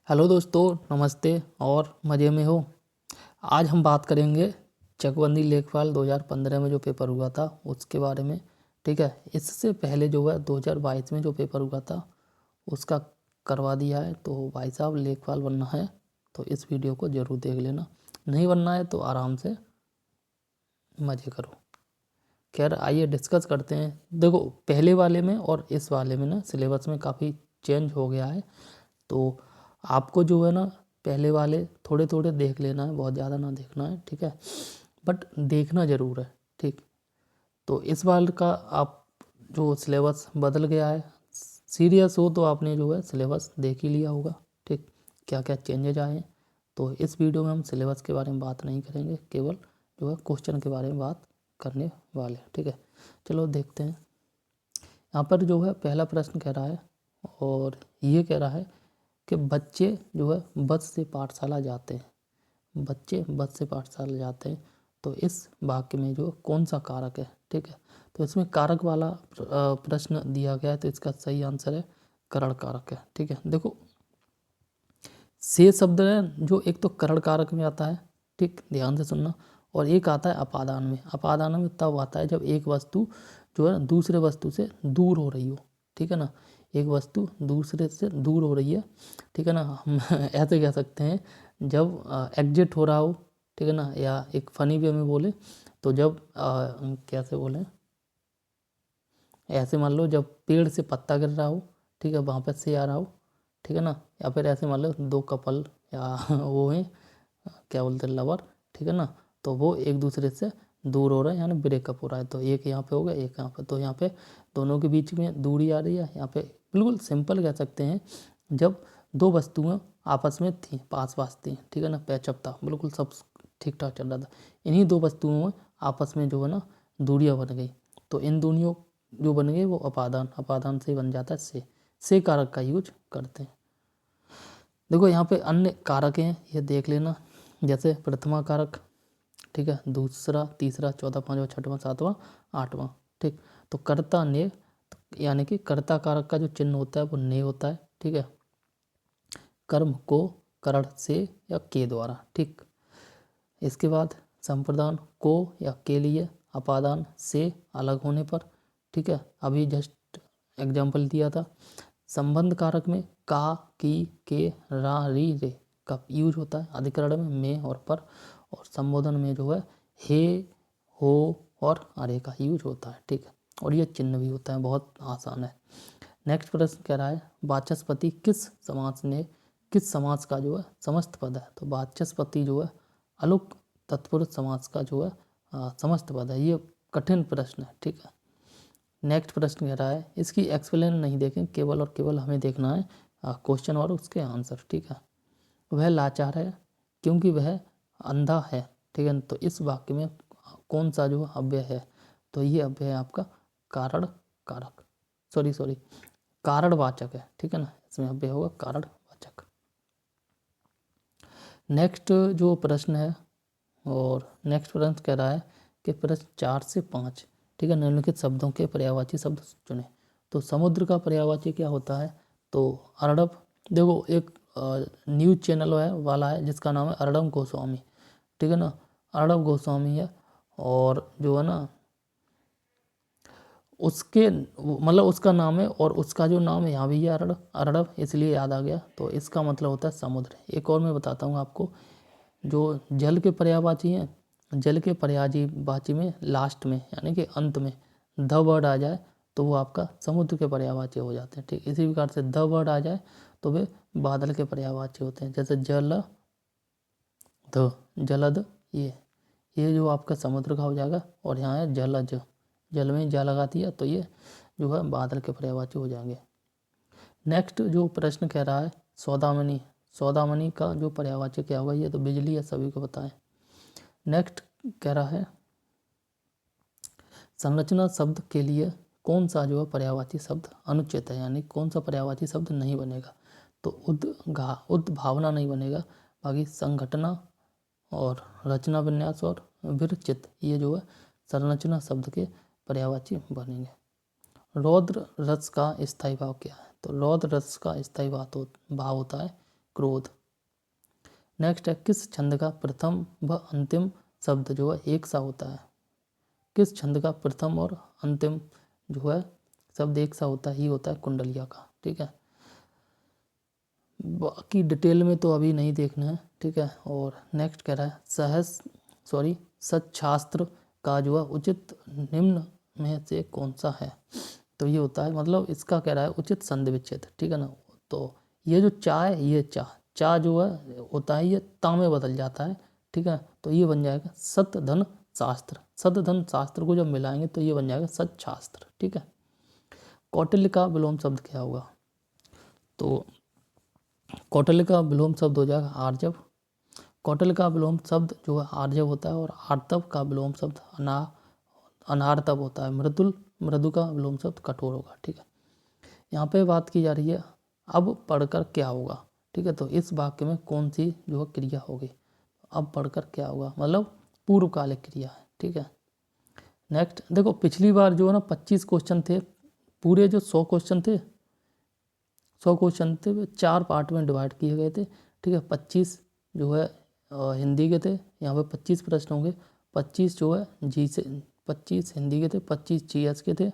Hello दोस्तों, नमस्ते और मज़े में हो। आज हम बात करेंगे चकबंदी लेखपाल 2015 में जो पेपर हुआ था उसके बारे में। ठीक है, इससे पहले जो है 2022 में जो पेपर हुआ था उसका करवा दिया है। तो भाई साहब, लेखपाल बनना है तो इस वीडियो को ज़रूर देख लेना, नहीं बनना है तो आराम से मज़े करो। खैर, आइए डिस्कस करते हैं। देखो, पहले वाले में और इस वाले में ना सिलेबस में काफ़ी चेंज हो गया है। तो आपको जो है ना पहले वाले थोड़े थोड़े देख लेना है, बहुत ज़्यादा ना देखना है। ठीक है, बट देखना ज़रूर है। ठीक, तो इस बार का आप जो सिलेबस बदल गया है, सीरियस हो तो आपने जो है सिलेबस देख ही लिया होगा। ठीक, क्या क्या चेंजेज आए हैं। तो इस वीडियो में हम सिलेबस के बारे में बात नहीं करेंगे, केवल जो है क्वेश्चन के बारे में बात करने वाले हैं। ठीक है, चलो देखते हैं। यहाँ पर जो है पहला प्रश्न कह रहा है, और ये कह रहा है कि बच्चे जो है बस से पाठशाला जाते हैं। बच्चे बस से पाठशाला जाते हैं, तो इस वाक्य में जो कौन सा कारक है। ठीक है, तो इसमें कारक वाला प्रश्न दिया गया है, तो इसका सही आंसर है करण कारक है। ठीक है, देखो से शब्द है जो एक तो करण कारक में आता है। ठीक, ध्यान से सुनना। और एक आता है अपादान में। अपादान में तब आता है जब एक वस्तु जो है दूसरे वस्तु से दूर हो रही हो। ठीक है ना, एक वस्तु दूसरे से दूर हो रही है। ठीक है ना, हम ऐसे कह सकते हैं जब एग्जिट हो रहा हो। ठीक है ना, या एक फनी वे में बोले तो जब कैसे बोले, ऐसे मान लो जब पेड़ से पत्ता गिर रहा हो। ठीक है, वहाँ पर से आ रहा हो। ठीक है ना, या फिर ऐसे मान लो दो कपल या वो हैं, क्या बोलते हैं, लवर। ठीक है ना, तो वो एक दूसरे से दूर हो रहा है, यानी ब्रेकअप हो रहा है। तो एक यहाँ पे हो गया, एक यहाँ पे। तो यहाँ पे दोनों के बीच में दूरी आ रही है। यहाँ पे बिल्कुल सिंपल कह सकते हैं, जब दो वस्तुएं आपस में थी, पास पास थी। ठीक है ना, पैचअप था, बिल्कुल सब ठीक ठाक चल रहा था। इन्हीं दो वस्तुओं में आपस में जो है ना दूरियां बन गई। तो इन दूरियों जो बन गए वो अपादान, अपादान से बन जाता है से कारक का यूज करते हैं। देखो यहाँ पे अन्य कारक हैं, ये देख लेना। जैसे प्रथमा कारक, ठीक है, दूसरा, तीसरा, चौथा, पांचवा, छठवां, सातवां, आठवां। ठीक, तो कर्ता ने, यानी कि कर्ता कारक का जो चिन्ह होता है वो ने होता है। ठीक है, कर्म को करण से या के द्वारा। ठीक, इसके बाद संप्रदान को या के लिए, अपादान से अलग होने पर। ठीक है, अभी जस्ट एग्जाम्पल दिया था। संबंध कारक में का, की, के, रा, री, रे का यूज होता है। अधिकरण में और पर। और संबोधन में जो है हे, हो और अरे का यूज होता है। ठीक है, और ये चिन्ह भी होता है, बहुत आसान है। नेक्स्ट प्रश्न कह रहा है वाचस्पति किस समास का जो है समस्त पद है। तो वाचस्पति जो है अलुक तत्पुरुष समास का जो है समस्त पद है। ये कठिन प्रश्न है। ठीक है, नेक्स्ट प्रश्न कह रहा है, इसकी एक्सप्लेन नहीं देखें, केवल और केवल हमें देखना है क्वेश्चन और उसके आंसर। ठीक है, वह लाचार है क्योंकि वह अंधा है। ठीक है, तो इस वाक्य में कौन सा जो अव्यय है। तो ये अव्यय है आपका कारण कारक, सॉरी कारणवाचक है। ठीक है ना, इसमें अव्यय होगा कारणवाचक। नेक्स्ट जो प्रश्न है, और नेक्स्ट प्रश्न कह रहा है कि प्रश्न 4 से 5। ठीक है, निम्नलिखित शब्दों के पर्यायवाची शब्द चुने। तो समुद्र का पर्यायवाची क्या होता है। तो अर्णव, देखो एक न्यूज चैनल है वाला है जिसका नाम है अर्णव गोस्वामी। ठीक है ना, अर्णव गोस्वामी है, और जो है ना उसके मतलब उसका नाम है, और उसका जो नाम है यहाँ भी है अर्णव, अर्णव इसलिए याद आ गया। तो इसका मतलब होता है समुद्र। एक और मैं बताता हूँ आपको, जो जल के पर्यायवाची हैं, जल के पर्यायवाची में लास्ट में यानी कि अंत में द वर्ड आ जाए तो वो आपका समुद्र के पर्यायवाची हो जाते हैं। ठीक, इसी प्रकार से द वर्ड आ जाए तो वे बादल के पर्यायवाची होते हैं। जैसे जल ध, जलद, ये जो आपका समुद्र का हो जाएगा। और यहाँ है जलज, जल में जा लगा दिया तो ये जो है बादल के पर्यायवाची हो जाएंगे। नेक्स्ट जो प्रश्न कह रहा है सौदामनी, सौदामनी का जो पर्यायवाची क्या होगा। ये तो बिजली है, सभी को पता है। नेक्स्ट कह रहा है संरचना शब्द के लिए कौन सा जो है पर्यायवाची शब्द अनुचित है, यानी कौन सा पर्यायवाची शब्द नहीं बनेगा। तो उद्भावना नहीं बनेगा, बाकी संघटना और रचना विन्यास और विरचित ये जो है संरचना शब्द के पर्यायवाची बनेंगे। रौद्र रस का स्थायी भाव क्या है। तो रौद्र रस का स्थायी भाव होता है क्रोध। नेक्स्ट है किस छंद का प्रथम व अंतिम शब्द जो है एक सा होता है। किस छंद का प्रथम और अंतिम जो है शब्द एक सा होता ही होता है कुंडलिया का। ठीक है, बाकी डिटेल में तो अभी नहीं देखना है। ठीक है, और नेक्स्ट कह रहा है सच्छास्त्र का जो है उचित निम्न में से कौन सा है। तो ये होता है मतलब इसका कह रहा है उचित संधि विच्छेद। ठीक है ना, तो ये जो चा है ये चा जो है होता है ये ता में बदल जाता है। ठीक है, तो ये बन जाएगा सत धन शास्त्र। सत धन शास्त्र को जब मिलाएंगे तो ये बन जाएगा सच्छास्त्र। ठीक है, कौटिल्य का विलोम शब्द क्या होगा। तो कौटिल्य का विलोम शब्द हो जाएगा आर्जव। कौटिल्य का विलोम शब्द जो है आर्जव होता है और आर्तव का विलोम शब्द अनार्तव होता है। मृदु का विलोम शब्द कठोर होगा। ठीक है, यहाँ पे बात की जा रही है अब पढ़कर क्या होगा। ठीक है, तो इस वाक्य में कौन सी जो है क्रिया होगी। अब पढ़कर क्या होगा मतलब पूर्वकालिक क्रिया है। ठीक है, नेक्स्ट देखो पिछली बार जो है ना 25 क्वेश्चन थे, पूरे जो 100 क्वेश्चन थे 100 क्वेश्चन थे वे 4 पार्ट में डिवाइड किए गए थे। ठीक है, 25 जो है हिंदी के थे, यहाँ पे 25 प्रश्न होंगे। 25 जो है जी से 25 हिंदी के थे, 25 GS के थे।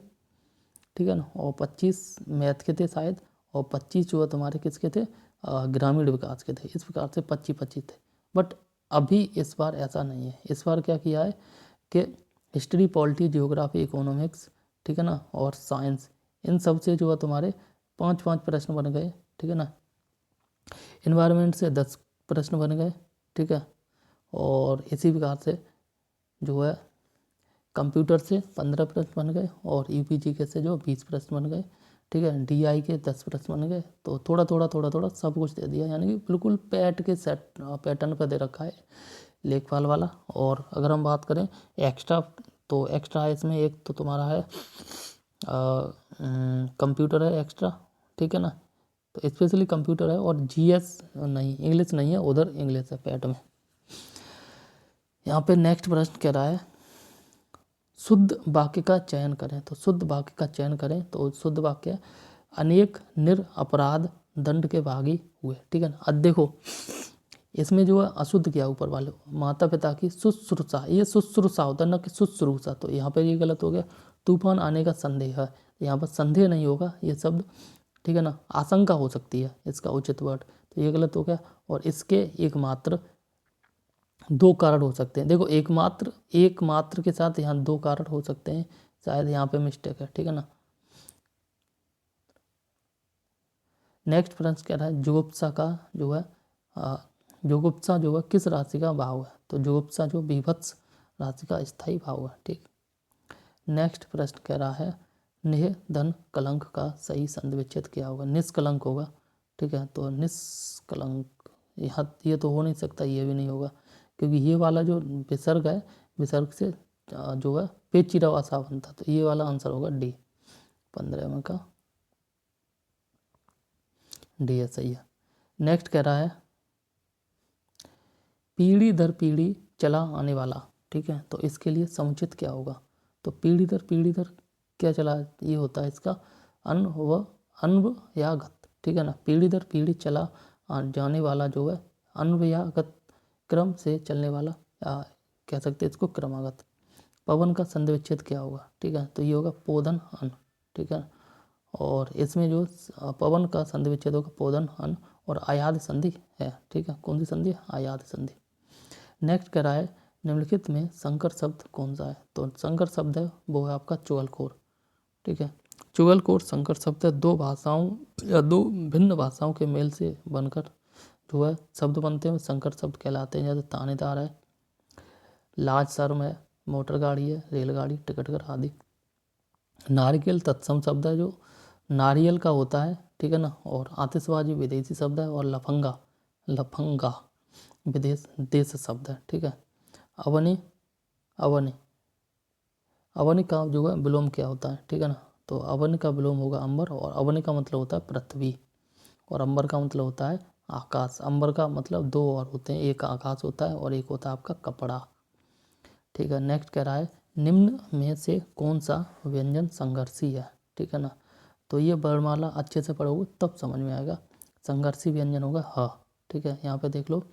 ठीक है ना, और 25 मैथ के थे शायद, और 25 जो है तुम्हारे किसके थे ग्रामीण विकास के थे। इस प्रकार से 25-25 थे। बट अभी इस बार ऐसा नहीं है। इस बार क्या किया है कि हिस्ट्री, पॉलिटी, जियोग्राफी, इकोनॉमिक्स, ठीक है ना, और साइंस, इन सब से जो है तुम्हारे 5-5 प्रश्न बन गए। ठीक है ना, इन्वायरमेंट से 10 प्रश्न बन गए। ठीक है, और इसी प्रकार से जो है कंप्यूटर से 15 प्रश्न बन गए और UPGK से जो 20 प्रश्न बन गए। ठीक है, DI के 10 प्रश्न बन गए। तो थोड़ा थोड़ा सब कुछ दे दिया, यानी कि बिल्कुल पैट के सेट पैटर्न पर दे रखा है लेखपाल वाला। और अगर हम बात करें एक्स्ट्रा, तो एक्स्ट्रा इसमें एक तो तुम्हारा है कंप्यूटर है एक्स्ट्रा। ठीक है ना, तो स्पेशली कंप्यूटर है, और GS नहीं, इंग्लिश नहीं है, उधर इंग्लिश है पैट में। यहाँ पे नेक्स्ट प्रश्न कह रहा है शुद्ध वाक्य का चयन करें। तो शुद्ध वाक्य का चयन करें, तो शुद्ध वाक्य अनेक निरपराध दंड के भागी हुए। ठीक है ना, अब देखो इसमें जो है अशुद्ध किया ऊपर वाले माता पिता की शुश्रूषा, ये शुश्रूषा होता है ना कि शुश्रूषा, तो यहाँ पे ये गलत हो गया। तूफान आने का संदेह है, यहाँ पर संदेह नहीं होगा ये शब्द। ठीक है ना, आशंका हो सकती है इसका उचित वर्ड, तो ये गलत हो गया। और इसके एकमात्र 2 कारण हो सकते हैं। देखो एकमात्र के साथ यहाँ 2 कारण हो सकते हैं, शायद यहाँ पे मिस्टेक है। ठीक है ना, नेक्स्ट प्रश्न कह रहा है जुगुप्सा का जो है जुगुप्सा जो है किस राशि का भाव है। तो जुगुप्सा जो बीभत्स राशि का स्थायी भाव है। ठीक, नेक्स्ट प्रश्न कह रहा है निह धन कलंक का सही संधि विच्छेद क्या होगा। निष्कलंक होगा। ठीक है, तो निष्कलंक यहाँ ये तो हो नहीं सकता, ये भी नहीं होगा, क्योंकि ये वाला जो विसर्ग है, विसर्ग से जो है पेचिरा सा बनता, तो ये वाला आंसर होगा D। 15 में का D है, सही है। नेक्स्ट कह रहा है पीढ़ी दर पीढ़ी चला आने वाला। ठीक है, तो इसके लिए समुचित क्या होगा। तो पीढ़ी दर क्या चला, ये होता है इसका अन्व या गत। ठीक है ना, पीढ़ी दर पीढ़ी चला जाने वाला जो है अन्व या गत क्रम से चलने वाला, या कह सकते हैं इसको क्रमागत। पवन का संधि विच्छेद क्या होगा। ठीक है, तो ये होगा पोधन अन। ठीक है, और इसमें जो पवन का संधि विच्छेद होगा पोधन अन, और आयाद संधि है। ठीक है, कौन सी संधि, आयाद संधि। नेक्स्ट कह रहा है निम्नलिखित में संकर शब्द कौन सा है। तो संकर शब्द है वो है आपका चुगलखोर। ठीक है, चुगलखोर संकर शब्द है। 2 भाषाओं या 2 भिन्न भाषाओं के मेल से बनकर जो है शब्द बनते हैं, संकर शब्द कहलाते हैं। जैसे थानेदार है, लाज शर्म है, मोटर गाड़ी है, रेलगाड़ी, टिकट घर आदि। नारिकेल तत्सम शब्द है जो नारियल का होता है। ठीक है ना, और आतिशबाजी विदेशी शब्द है, और लफंगा देश शब्द है। ठीक है, अवनी का जो है विलोम क्या होता है। ठीक है ना, तो अवनी का विलोम होगा अंबर, और अवनी का मतलब होता है पृथ्वी, और अंबर का मतलब होता है आकाश। अंबर का मतलब 2 और होते हैं, एक आकाश होता है और एक होता है आपका कपड़ा। ठीक है, नेक्स्ट कह रहा है निम्न में से कौन सा व्यंजन संघर्षी है। ठीक है ना, तो ये वर्णमाला अच्छे से पढ़ोगे तब समझ में आएगा। संघर्षी व्यंजन होगा ह। ठीक है, यहाँ पे देख लो,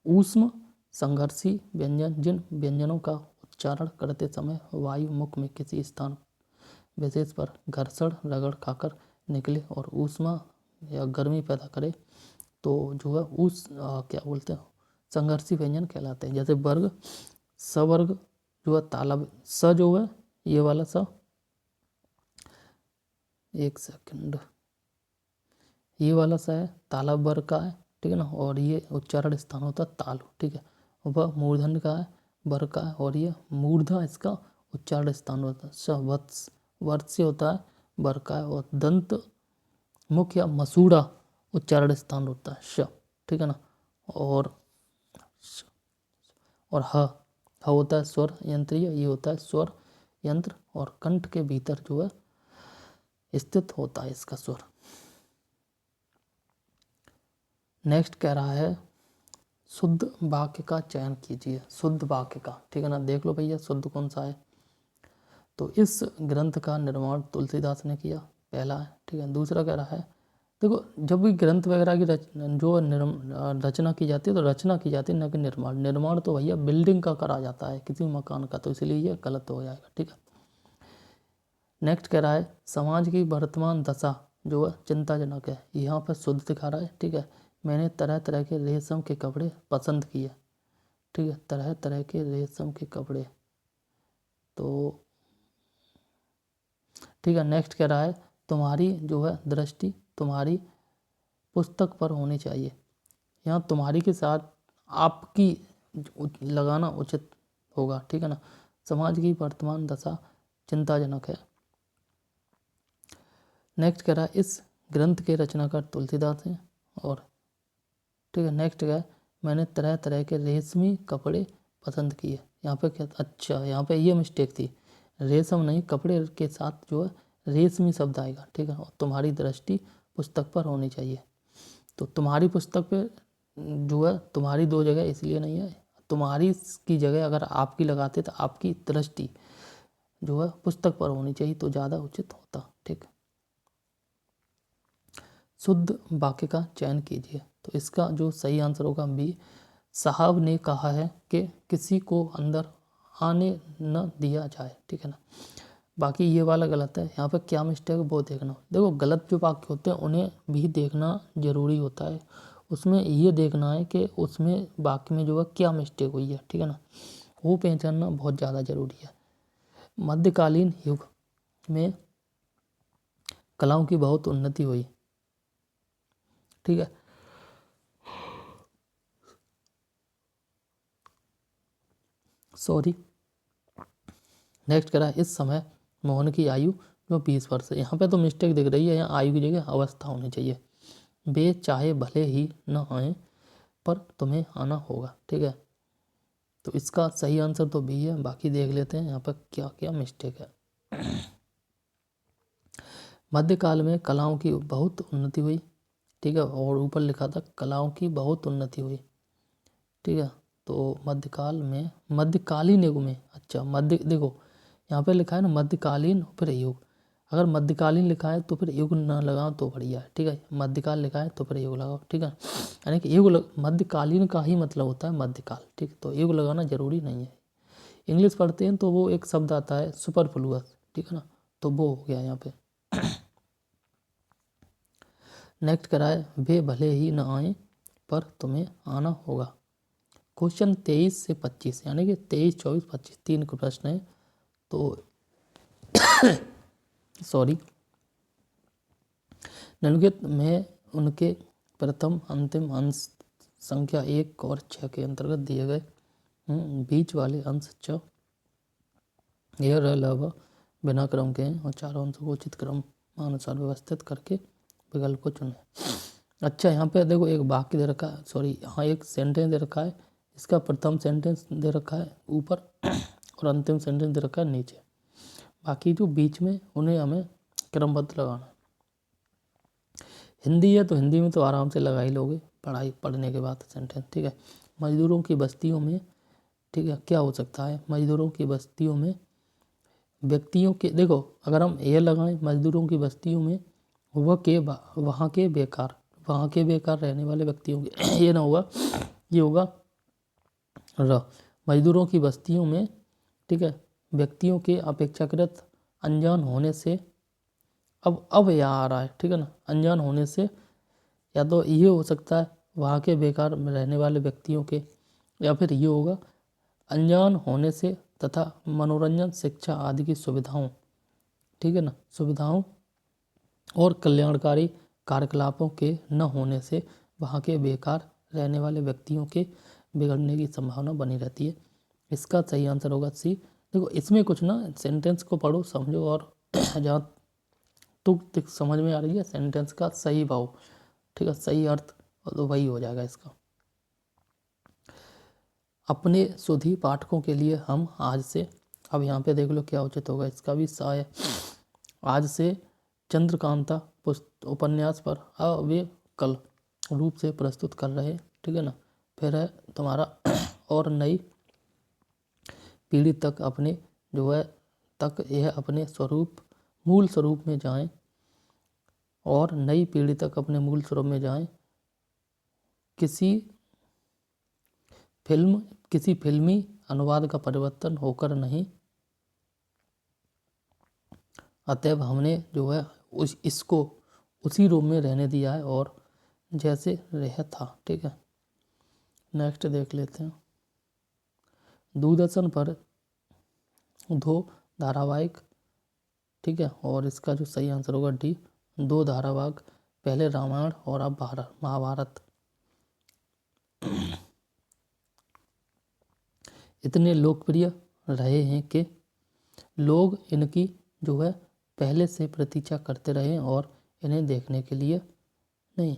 ऊष्म संघर्षी व्यंजन जिन व्यंजनों का उच्चारण करते समय वायु मुख में किसी स्थान विशेष पर घर्षण रगड़ खाकर निकले और ऊष्मा या गर्मी पैदा करे तो जो है क्या बोलते हैं, संघर्षी व्यंजन कहलाते हैं। जैसे वर्ग, सवर्ग जो है, तालब स जो है ये वाला स, एक सेकंड, ये वाला सा है, तालब वर्ग का है, ठीक है ना, और ये उच्चारण स्थान होता है तालु, ठीक है। वह मूर्धन्य का है, वर्ग का है, और ये मूर्धा इसका उच्चारण स्थान होता है। स वत्स वर्ग से होता है, वर्ग का है, और दंत मुख या मसूड़ा उच्चारण स्थान होता है श, ठीक है ना। और ह होता है स्वर यंत्रीय, ये होता है स्वर यंत्र, और कंठ के भीतर जो है स्थित होता है इसका स्वर। नेक्स्ट कह रहा है शुद्ध वाक्य का चयन कीजिए। शुद्ध वाक्य का, ठीक है ना, देख लो भैया शुद्ध कौन सा है। तो इस ग्रंथ का निर्माण तुलसीदास ने किया, पहला है, ठीक है। दूसरा कह रहा है, देखो जब भी ग्रंथ वगैरह की रचना की जाती है तो रचना की जाती है, न कि निर्माण। निर्माण तो भैया बिल्डिंग का करा जाता है किसी मकान का, तो इसलिए ये गलत हो जाएगा, ठीक है। नेक्स्ट कह रहा है समाज की वर्तमान दशा जो है चिंताजनक है, यहाँ पर शुद्ध दिखा रहा है, ठीक है। मैंने तरह तरह के रेशम के कपड़े पसंद किए, ठीक है, तरह तरह के रेशम के कपड़े, तो ठीक है। नेक्स्ट कह रहा है तुम्हारी जो है दृष्टि तुम्हारी पुस्तक पर होनी चाहिए, यहाँ तुम्हारी के साथ आपकी लगाना उचित होगा, ठीक है ना। समाज की वर्तमान दशा चिंताजनक है। नेक्स्ट कह रहा है इस ग्रंथ के रचनाकार तुलसीदास हैं, और ठीक है। नेक्स्ट है मैंने तरह तरह के रेशमी कपड़े पसंद किए, यहाँ पे क्या, अच्छा यहाँ पे ये मिस्टेक थी, रेशम नहीं, कपड़े के साथ जो है रेशमी शब्द आएगा, ठीक है। और तुम्हारी दृष्टि पुस्तक पर होनी चाहिए, तो तुम्हारी पुस्तक पे जो है तुम्हारी दो जगह इसलिए नहीं है, तुम्हारी की जगह अगर आपकी लगाते तो आपकी दृष्टि जो है पुस्तक पर होनी चाहिए तो ज़्यादा उचित होता, ठीक। शुद्ध वाक्य का चयन कीजिए, तो इसका जो सही आंसर होगा बी, साहब ने कहा है कि किसी को अंदर आने न दिया जाए, ठीक है ना। बाकी ये वाला गलत है, यहाँ पे क्या मिस्टेक है वो देखना। देखो गलत जो वाक्य होते हैं उन्हें भी देखना जरूरी होता है, उसमें ये देखना है कि उसमें वाक्य में जो है क्या मिस्टेक हुई है, ठीक है ना, वो पहचानना बहुत ज़्यादा जरूरी है। मध्यकालीन युग में कलाओं की बहुत उन्नति हुई, ठीक है। सॉरी। नेक्स्ट करा इस समय मोहन की आयु जो 20 वर्ष है, यहाँ पे तो मिस्टेक दिख रही है, यहाँ आयु की जगह अवस्था होनी चाहिए। वे चाहे भले ही न आए पर तुम्हें आना होगा, ठीक है। तो इसका सही आंसर तो बी है, बाकी देख लेते हैं यहाँ पर क्या क्या मिस्टेक है। मध्यकाल में कलाओं की बहुत उन्नति हुई, ठीक है, और ऊपर लिखा था कलाओं की बहुत उन्नति हुई, ठीक है। तो मध्यकाल में, मध्यकालीन युग में, अच्छा मध्य देखो यहाँ पे लिखा है ना मध्यकालीन फिर युग, अगर मध्यकालीन लिखा है तो फिर युग ना लगाओ तो बढ़िया है, ठीक है। मध्यकाल लिखा है तो फिर युग लगाओ, ठीक है। यानी कि मध्यकालीन का ही मतलब होता है मध्यकाल, ठीक, तो युग लगाना जरूरी नहीं है। इंग्लिश पढ़ते हैं तो वो एक शब्द आता है सुपरफ्लुअस, ठीक है ना, तो वो हो गया यहाँ पे। नेक्स्ट कराए वे भले ही न आए पर तुम्हें आना होगा। क्वेश्चन 23 से 25 यानी कि 23, 24, 25 तीन के प्रश्न है, तो सॉरी निम्नलिखित में उनके प्रथम अंतिम अंश संख्या 1 और 6 के अंतर्गत दिए गए बीच वाले अंश च यह अलावा बिना क्रम के हैं और चारों अंशों को उचित क्रम अनुसार व्यवस्थित करके विकल्प को चुनें। अच्छा यहाँ पे देखो एक वाक्य दे रखा है, सॉरी यहाँ एक सेंटेंस दे रखा है, इसका प्रथम सेंटेंस दे रखा है ऊपर और अंतिम सेंटेंस दे रखा है नीचे, बाकी जो बीच में उन्हें हमें क्रमबद्ध लगाना है। हिंदी है तो हिंदी में तो आराम से लगा ही लोगे पढ़ने के बाद सेंटेंस, ठीक है। मजदूरों की बस्तियों में, ठीक है, क्या हो सकता है, मजदूरों की बस्तियों में व्यक्तियों के, देखो अगर हम ये लगाएं मजदूरों की बस्तियों में वहाँ के बेकार, वहाँ के बेकार रहने वाले व्यक्तियों के ये ना होगा, ये होगा र। मजदूरों की बस्तियों में, ठीक है, व्यक्तियों के अपेक्षाकृत अनजान होने से, अब यहाँ आ रहा है, ठीक है ना, अनजान होने से, या तो ये हो सकता है वहाँ के बेकार रहने वाले व्यक्तियों के, या फिर ये होगा अनजान होने से तथा मनोरंजन, शिक्षा आदि की सुविधाओं, ठीक है ना, सुविधाओं और कल्याणकारी कार्यकलापों के न होने से वहाँ के बेकार रहने वाले व्यक्तियों के बिगड़ने की संभावना बनी रहती है। इसका सही आंसर होगा सी। देखो इसमें कुछ ना, सेंटेंस को पढ़ो, समझो, और जहाँ तुक समझ में आ रही है सेंटेंस का सही भाव, ठीक है, सही अर्थ, तो वही हो जाएगा इसका। अपने सुधी पाठकों के लिए हम आज से, अब यहाँ पे देख लो क्या उचित होगा, इसका भी सा है। आज से चंद्रकांता उपन्यास पर अविकल रूप से प्रस्तुत कर रहे, ठीक है ना। फिर है तुम्हारा और नई पीढ़ी तक अपने जो है तक यह अपने स्वरूप, मूल स्वरूप में जाएं, और नई पीढ़ी तक अपने मूल स्वरूप में जाएं। किसी फिल्मी अनुवाद का परिवर्तन होकर नहीं, अतएव हमने जो है इसको उसी रूप में रहने दिया है और जैसे रह था, ठीक है। नेक्स्ट देख लेते हैं। दूरदर्शन पर 2 धारावाहिक, ठीक है, और इसका जो सही आंसर होगा डी, 2 धारावाहिक, पहले रामायण और अब महाभारत, इतने लोकप्रिय रहे हैं कि लोग इनकी जो है पहले से प्रतीक्षा करते रहे और इन्हें देखने के लिए नहीं,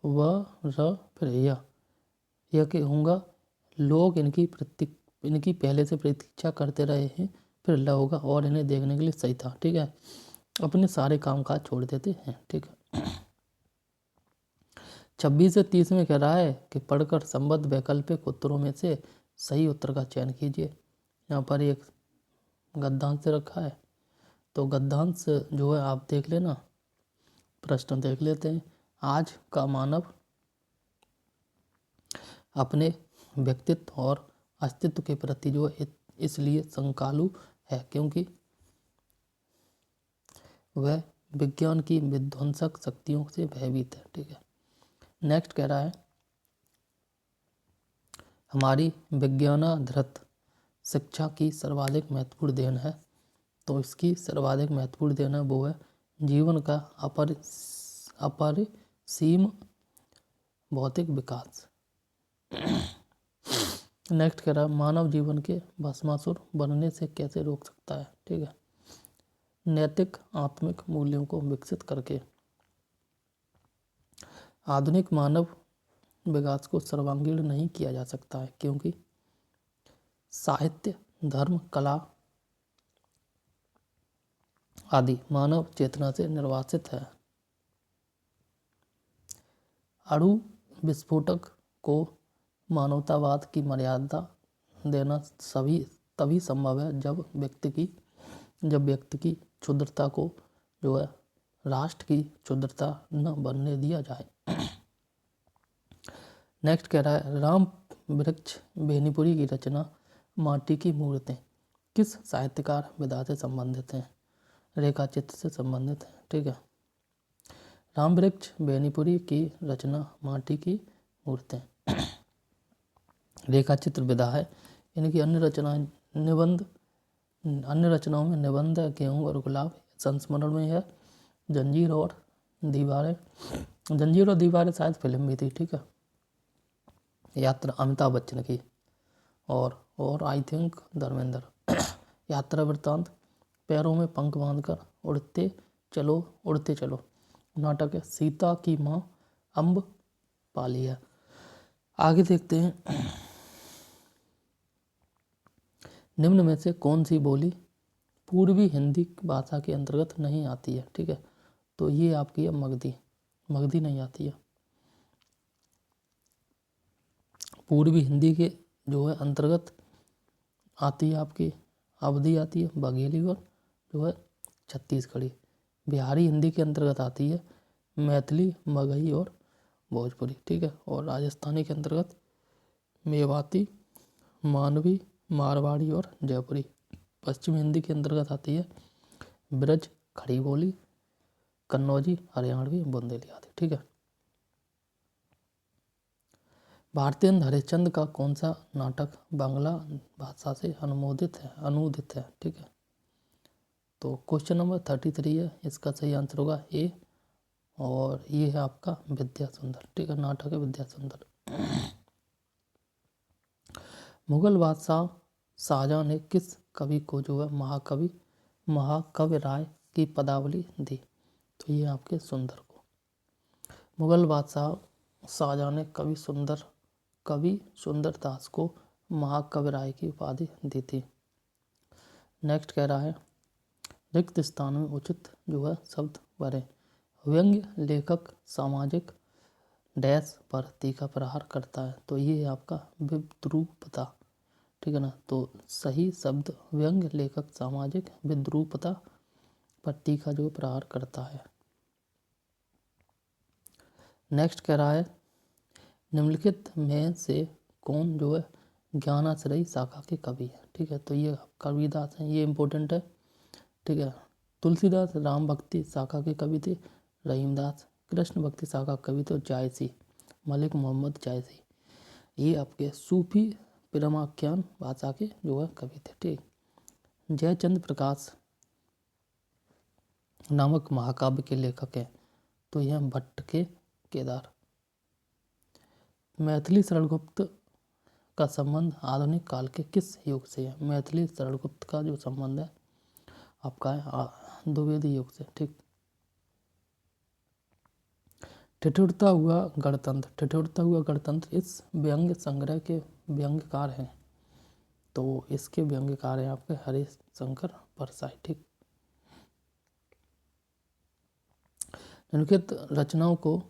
वह र फिर यह के होगा, लोग इनकी पहले से प्रतीक्षा करते रहे हैं, फिर ल होगा, और इन्हें देखने के लिए सही था, ठीक है, अपने सारे कामकाज छोड़ देते हैं, ठीक है। 26 से 30 में कह रहा है कि पढ़कर संबद्ध वैकल्पिक उत्तरों में से सही उत्तर का चयन कीजिए। यहाँ पर एक गद्यांश रखा है, तो गद्यांश जो है आप देख लेना, प्रश्न देख लेते हैं। आज का मानव अपने व्यक्तित्व और अस्तित्व के प्रति जो है इसलिए शंकालु है क्योंकि वह विज्ञान की विध्वंसक शक्तियों से भयभीत है, ठीक है। नेक्स्ट कह रहा है हमारी विज्ञानाधृत शिक्षा की सर्वाधिक महत्वपूर्ण देन है, तो इसकी सर्वाधिक महत्वपूर्ण देन है वो है जीवन का अपरिसीम भौतिक विकास। नेक्स्ट कह रहा है मानव जीवन के भस्मासुर बनने से कैसे रोक सकता है, ठीक है, नैतिक आत्मिक मूल्यों को विकसित करके। आधुनिक मानव विकास को सर्वांगीण नहीं किया जा सकता है क्योंकि साहित्य, धर्म, कला आदि मानव चेतना से निर्वासित है। अणु विस्फोटक को मानवतावाद की मर्यादा देना तभी संभव है जब व्यक्ति की क्षुद्रता को जो है राष्ट्र की क्षुद्रता न बनने दिया जाए। नेक्स्ट कह रहा है राम वृक्ष बेनीपुरी की रचना माटी की मूर्तें किस साहित्यकार विधा से संबंधित हैं, रेखाचित्र से संबंधित हैं, ठीक है। राम वृक्ष बेनीपुरी की रचना माटी की मूर्तें रेखाचित्र विधा है। इनकी अन्य रचनाओं में निबंध, गेहूं और गुलाब संस्मरण में है, जंजीर और दीवारें शायद फिल्म भी थी, ठीक है, यात्रा अमिताभ बच्चन की, और आई थिंक धर्मेंद्र। यात्रा वृत्तांत, पैरों में पंख बांधकर उड़ते चलो नाटक है, सीता की माँ अम्ब पाली है। आगे देखते हैं निम्न में से कौन सी बोली पूर्वी हिंदी भाषा के अंतर्गत नहीं आती है, ठीक है, तो ये आपकी है मगधी नहीं आती है। पूर्वी हिंदी के जो है अंतर्गत आती है आपकी अवधी आती है, बघेली और जो है छत्तीसगढ़ी। बिहारी हिंदी के अंतर्गत आती है, मैथिली, मगही और भोजपुरी, ठीक है। और राजस्थानी के अंतर्गत मेवाती, मानवी, मारवाड़ी और जयपुरी। पश्चिमी हिंदी के अंतर्गत आती है ब्रज, खड़ी बोली, कन्नौजी, हरियाणवी, बुंदेली आदि, ठीक है। भारतीय हरिश्चंद्र का कौन सा नाटक बांग्ला भाषा से अनुदित है, ठीक है। तो क्वेश्चन नंबर 33 है, इसका सही आंसर होगा ए, और ये है आपका विद्या सुंदर, ठीक है, नाटक है विद्या सुंदर। मुगल बादशाह शाहजहां ने किस कवि को जो है महाकवि राय की पदावली दी? तो ये आपके सुंदर को। मुगल बादशाह शाहजहां ने कवि सुंदरदास को महाकवि राय की उपाधि दी थी। नेक्स्ट कह रहा है, रिक्त स्थान में उचित जो है शब्द भरें। व्यंग्य लेखक सामाजिक डैश पर तीखा प्रहार करता है, तो ये है आपका विद्रूपता, ठीक है ना। तो सही शब्द व्यंग्य लेखक सामाजिक विद्रूपता पर तीखा जो प्रहार करता है। नेक्स्ट कह रहा है, निम्नलिखित में से कौन जो है ज्ञानाश्रयी शाखा के कवि है, ठीक है। तो ये कबीरदास हैं, ये इंपॉर्टेंट है, ठीक है। तुलसीदास राम भक्ति शाखा के कवि थे, रहीमदास। कृष्ण भक्ति शाखा कवि थे जायसी, मलिक मोहम्मद जायसी। ये आपके सूफी प्रेमाख्यान भाषा के जो है कवि थे, ठीक। जयचंद्र प्रकाश नामक महाकाव्य के लेखक हैं, तो यह भट्ट के केदार। मैथिली शरणगुप्त का संबंध आधुनिक काल के किस युग से है? मैथिली शरणगुप्त का जो संबंध है आपका है द्विवेदी युग से, ठीक। ठिठुरता हुआ गणतंत्र इस व्यंग्य संग्रह के व्यंग्यकार हैं, तो इसके व्यंग्यकार हैं आपके हरीश शंकर परसाई, ठीक। निम्नलिखित रचनाओं को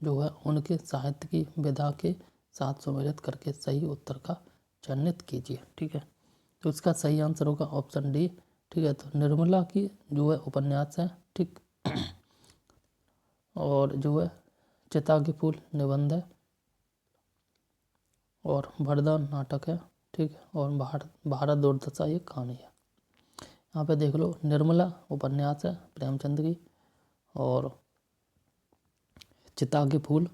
जो है उनके साहित्य की विधा के साथ सम्मिलित करके सही उत्तर का चयनित कीजिए, ठीक है। तो इसका सही आंसर होगा ऑप्शन डी, ठीक है। तो निर्मला की जो है उपन्यास है, ठीक, और जो है चिता के फूल निबंध है, और वरदान नाटक है, ठीक है, और भारत दुर्दशा ये कहानी है। यहाँ पे देख लो, निर्मला उपन्यास है प्रेमचंद की, और चिता के फूल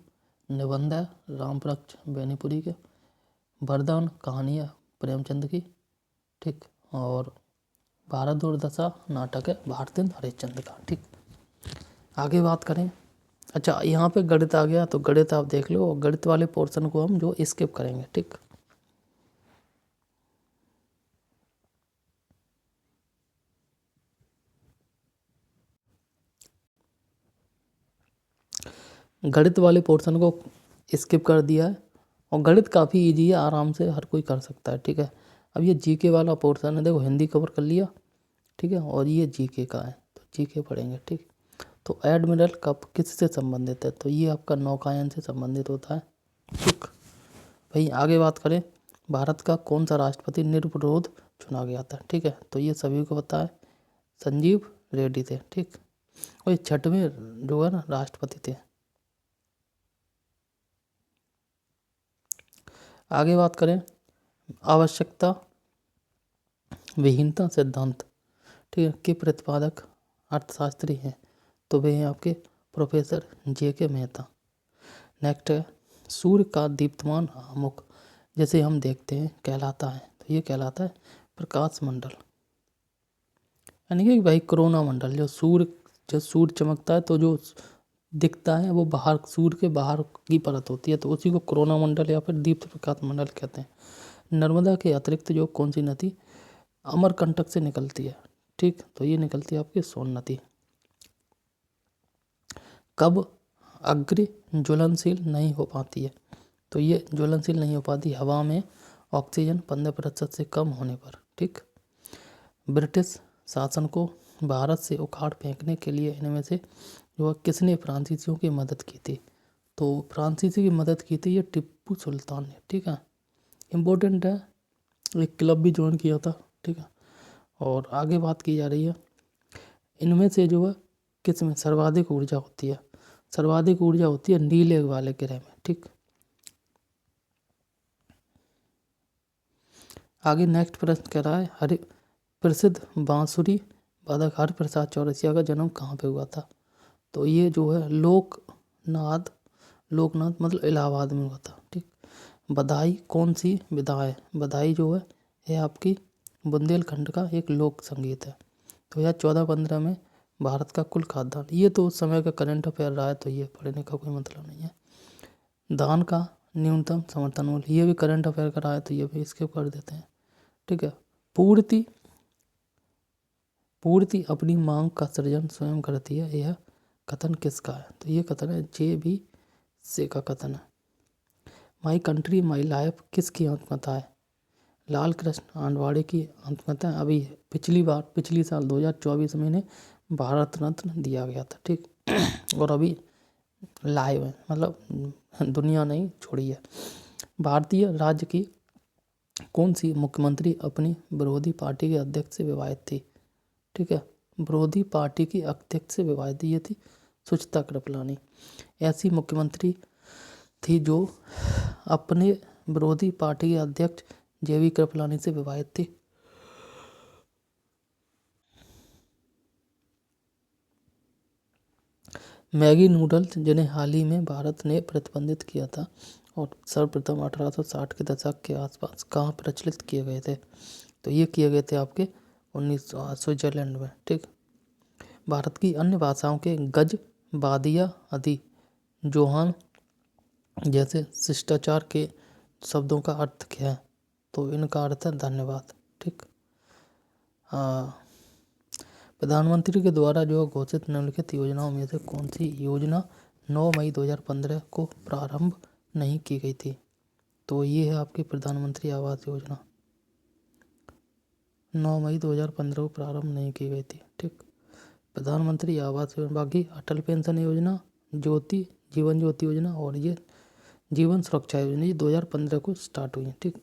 निबंध है रामप्रक्ष बेनीपुरी के, वरदान कहानी है प्रेमचंद की, ठीक, और भारत दुर्दशा नाटक है भारतेंद्र हरिश्चंद्र का, ठीक। आगे बात करें, अच्छा यहाँ पे गणित आ गया, तो गणित आप देख लो, गणित वाले पोर्शन को हम जो स्किप करेंगे, ठीक। गणित वाले पोर्शन को स्किप कर दिया है, और गणित काफ़ी इजी है, आराम से हर कोई कर सकता है, ठीक है। अब ये जीके वाला पोर्शन है, देखो हिंदी कवर कर लिया, ठीक है, और ये जीके का है, तो जीके पढ़ेंगे, ठीक। तो एडमिरल कप किससे संबंधित है? तो ये आपका नौकायन से संबंधित होता है, ठीक। भाई आगे बात करें, भारत का कौन सा राष्ट्रपति निर्विरोध चुना गया था? ठीक है, तो ये सभी को पता है, संजीव रेड्डी थे, ठीक। और ये 6वें जो है ना राष्ट्रपति थे। आगे बात करें, आवश्यकता विहीनता सिद्धांत, ठीक है, के प्रतिपादक अर्थशास्त्री हैं, तो वे हैं आपके प्रोफेसर JK मेहता। नेक्स्ट है, सूर्य का दीप्तमान मुख जैसे हम देखते हैं कहलाता है, तो ये कहलाता है प्रकाश मंडल, यानी कि भाई कोरोना मंडल। जो सूर्य चमकता है तो जो दिखता है वो बाहर, सूर्य के बाहर की परत होती है, तो उसी को कोरोना मंडल या फिर दीप्त प्रकाश मंडल कहते हैं। नर्मदा के अतिरिक्त जो कौन सी नदी अमरकंटक से निकलती है? ठीक, तो ये निकलती है आपकी सोन नदी। कब अग्नि ज्वलनशील नहीं हो पाती है? तो ये ज्वलनशील नहीं हो पाती हवा में ऑक्सीजन 15% से कम होने पर, ठीक। ब्रिटिश शासन को भारत से उखाड़ फेंकने के लिए इनमें से जो किसने फ्रांसीसियों की मदद की थी? तो फ्रांसीसी की मदद की थी ये टिप्पू सुल्तान ने, ठीक है, इम्पोर्टेंट है, एक क्लब भी ज्वाइन किया था, ठीक है। और आगे बात की जा रही है, इनमें से जो है किस में सर्वाधिक ऊर्जा होती है? सर्वाधिक ऊर्जा होती है नीले वाले ग्रह में। ठीक, आगे नेक्स्ट प्रश्न कह रहा है हरि प्रसिद्ध बांसुरी वादक हरिप्रसाद चौरसिया का जन्म कहाँ पे हुआ था? तो ये जो है लोकनाथ मतलब इलाहाबाद में हुआ था। ठीक, बधाई कौन सी विधा है? बधाई जो है ये आपकी बुंदेलखंड का एक लोक संगीत है। 2014-15 में भारत का कुल खाद्यान्न, ये तो उस समय का करंट अफेयर रहा है तो ये पढ़ने का कोई मतलब नहीं है। धान का न्यूनतम समर्थन मूल्य, ये भी करंट अफेयर का रहा है तो ये भी स्किप कर देते हैं। ठीक है, पूर्ति अपनी मांग का सृजन स्वयं करती है, यह कथन किसका है? तो ये कथन है जे.बी. से का कथन है। माई कंट्री माई लाइफ किसकी आत्मकथा है? लाल कृष्ण आडवाणी की आत्मकथा है। अभी पिछली साल 2024 में इन्हें भारत रत्न दिया गया था। ठीक, और अभी लाइव है, मतलब दुनिया नहीं छोड़ी है। भारतीय राज्य की कौन सी मुख्यमंत्री अपनी विरोधी पार्टी के अध्यक्ष से विवाहित थी? ठीक है, विरोधी पार्टी की अध्यक्ष से विवाहित ये थी सुचित्रा कृपलानी। ऐसी मुख्यमंत्री थी जो अपने विरोधी पार्टी के अध्यक्ष जे.बी. कृपलानी से विवाहित थी। मैगी नूडल्स जिन्हें हाल ही में भारत ने प्रतिबंधित किया था और सर्वप्रथम 1860 के दशक के आसपास कहाँ प्रचलित किए गए थे? तो ये किए गए थे आपके 1900 स्विट्जरलैंड में। ठीक, भारत की अन्य भाषाओं के गज, बादिया आदि जोहान जैसे शिष्टाचार के शब्दों का अर्थ क्या है? तो इनका अर्थ है धन्यवाद। ठीक, प्रधानमंत्री के द्वारा जो घोषित निम्नलिखित योजनाओं में से कौन सी योजना 9 मई 2015 को प्रारंभ नहीं की गई थी? तो ये है आपकी प्रधानमंत्री आवास योजना, 9 मई 2015 को प्रारंभ नहीं की गई थी। ठीक, प्रधानमंत्री आवास योजना, बाकी अटल पेंशन योजना, जीवन ज्योति योजना और ये जीवन सुरक्षा योजना ये 2015 को स्टार्ट हुई है। ठीक,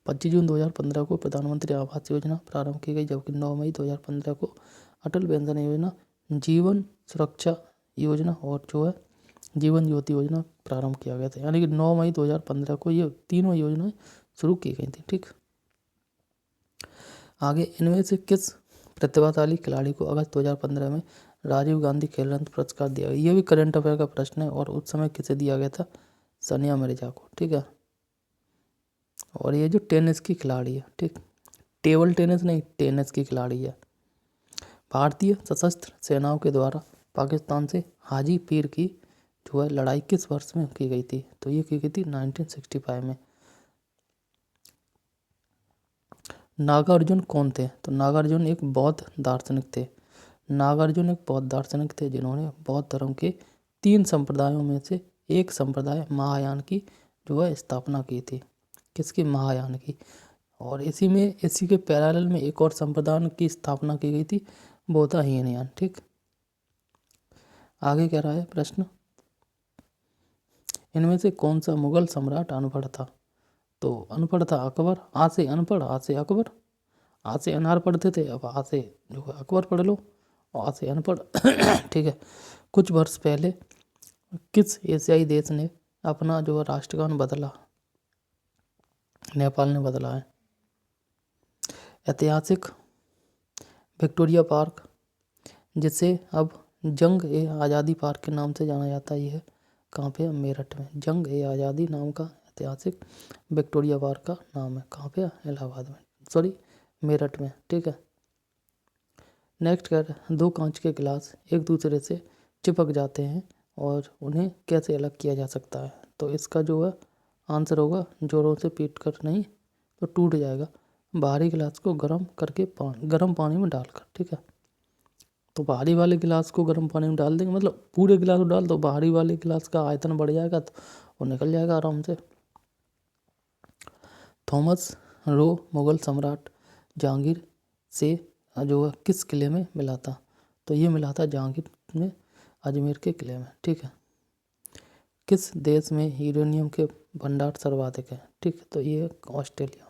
25 जून 2015 को प्रधानमंत्री आवास योजना प्रारंभ की गई, जबकि 9 मई 2015 को अटल पेंशन योजना, जीवन सुरक्षा योजना और जो है जीवन ज्योति योजना प्रारंभ किया गया था। यानी कि 9 मई 2015 को ये तीनों योजनाएं शुरू की गई थी। ठीक, आगे इनमें से किस प्रतिभाशाली खिलाड़ी को अगस्त 2015 में राजीव गांधी खेल रत्न पुरस्कार दिया गया? ये भी करंट अफेयर का प्रश्न है और उस समय किसे दिया गया था? सानिया मिर्जा को। ठीक है, और ये जो टेनिस की खिलाड़ी है, ठीक, टेबल टेनिस नहीं, टेनिस की खिलाड़ी है। भारतीय सशस्त्र सेनाओं के द्वारा पाकिस्तान से हाजी पीर की जो है लड़ाई किस वर्ष में की गई थी? तो ये की गई थी 1965 में। नागार्जुन कौन थे? तो नागार्जुन एक बौद्ध दार्शनिक थे। नागार्जुन एक बौद्ध दार्शनिक थे जिन्होंने बौद्ध धर्म के 3 संप्रदायों में से एक संप्रदाय महायान की जो है स्थापना की थी। किसकी? महायान की। और इसी के पैरेलल में एक और संप्रदाय की स्थापना की गई थी, वो था हीनयान। ठीक, आगे कह रहा है प्रश्न, इनमें से कौन सा मुगल सम्राट अनपढ़ था? तो अनपढ़ था अकबर। आ से अनपढ़, आ से अकबर। आ से अनार पढ़ते थे, अब आ से जो है अकबर पढ़ लो, और आ से अनपढ़। ठीक है, कुछ वर्ष पहले किस एशियाई देश ने अपना जो है राष्ट्रगान बदला? नेपाल ने बदला है। ऐतिहासिक विक्टोरिया पार्क, जिसे अब जंग ए आज़ादी पार्क के नाम से जाना जाता है, यह कहाँ पे है? मेरठ में। जंग ए आज़ादी नाम का ऐतिहासिक विक्टोरिया पार्क का नाम है, कहाँ पे है? इलाहाबाद में, सॉरी मेरठ में। ठीक है, नेक्स्ट कर, 2 कांच के गिलास एक दूसरे से चिपक जाते हैं और उन्हें कैसे अलग किया जा सकता है? तो इसका जो है आंसर होगा जोरों से पीट कर नहीं तो टूट जाएगा, बाहरी गिलास को गर्म पानी में डालकर। ठीक है, तो बाहरी वाले गिलास को गर्म पानी में डाल देंगे, मतलब पूरे गिलास को डाल दो, बाहरी वाले गिलास का आयतन बढ़ जाएगा तो वो निकल जाएगा आराम से। थॉमस रो मुगल सम्राट जहांगीर से जो है किस किले में मिला था? तो ये मिला था जहांगीर में, अजमेर के किले में। ठीक है, किस देश में यूरेनियम के भंडार सर्वाधिक है? ठीक है, तो ये ऑस्ट्रेलिया में।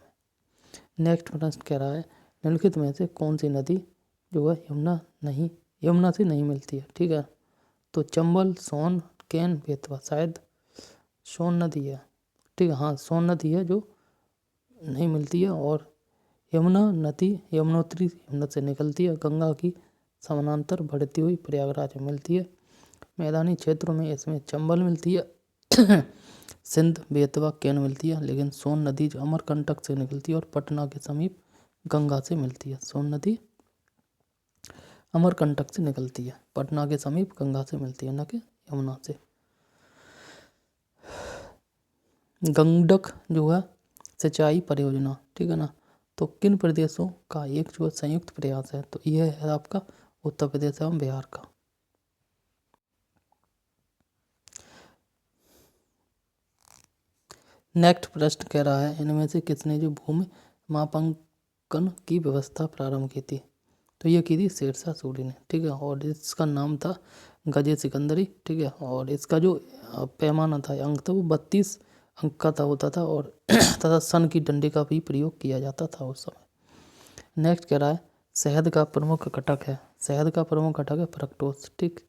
नेक्स्ट प्रश्न कह रहा है निम्नलिखित में से कौन सी नदी जो है यमुना नहीं यमुना से नहीं मिलती है, ठीक है। तो चंबल, सोन, केन, बेतवा, शायद सोन नदी है, ठीक है, हाँ सोन नदी है जो नहीं मिलती है। और यमुना नदी यमुनोत्री यमुना से निकलती है, गंगा की समानांतर बढ़ती हुई प्रयागराज में मिलती है। मैदानी क्षेत्रों में इसमें चंबल मिलती है सिंध, बेतवा, केन मिलती है, लेकिन सोन नदी जो अमरकंटक से निकलती है और पटना के समीप गंगा से मिलती है। सोन नदी अमरकंटक से निकलती है, पटना के समीप गंगा से मिलती है, न कि यमुना से। गंडक जो है सिंचाई परियोजना, ठीक है ना, तो किन प्रदेशों का एक जो संयुक्त प्रयास है, तो यह है आपका उत्तर प्रदेश एवं बिहार का। नेक्स्ट प्रश्न कह रहा है, इनमें से किसने जो भूमि मापांकन की व्यवस्था प्रारंभ की थी, तो ये की थी शेरशाह सूरी ने, ठीक है। और इसका नाम था गजे सिकंदरी, ठीक है। और इसका जो पैमाना था, अंक था, वो 32 अंक का था होता था, और तथा सन की डंडी का भी प्रयोग किया जाता था उस समय। नेक्स्ट कह रहा है, शहद का प्रमुख घटक है, शहद का प्रमुख घटक है फ्रक्टोज, ठीक।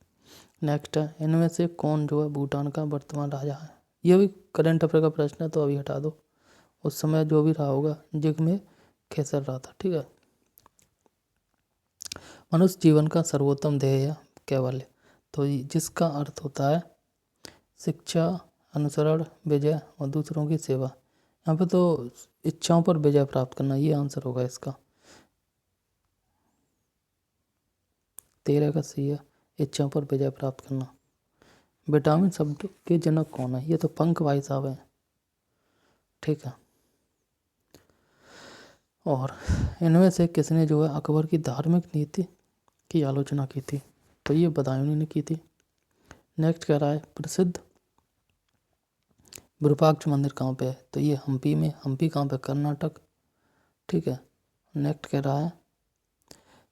नेक्स्ट है, इनमें से कौन जो है भूटान का वर्तमान राजा है, ये भी करंट अफेयर का प्रश्न है, तो अभी हटा दो, उस समय जो भी रहा होगा जिग्मे खेसर रहा था, ठीक है। मनुष्य जीवन का सर्वोत्तम ध्येय है कैवल्य, तो जिसका अर्थ होता है शिक्षा, अनुसरण, विजय और दूसरों की सेवा। यहाँ पे तो इच्छाओं पर विजय प्राप्त करना, ये आंसर होगा इसका। 13 का सही है, इच्छाओं पर विजय प्राप्त करना। विटामिन शब्द के जनक कौन है, ये तो पंख भाई साहब हैं, ठीक है। और इनमें से किसने जो है अकबर की धार्मिक नीति की आलोचना की थी, तो ये बदायूं ने की थी। नेक्स्ट कह रहा है, प्रसिद्ध विरूपाक्ष मंदिर कहाँ पे है, तो ये हम्पी में, हम्पी कहाँ पे, कर्नाटक, ठीक है। नेक्स्ट कह रहा है,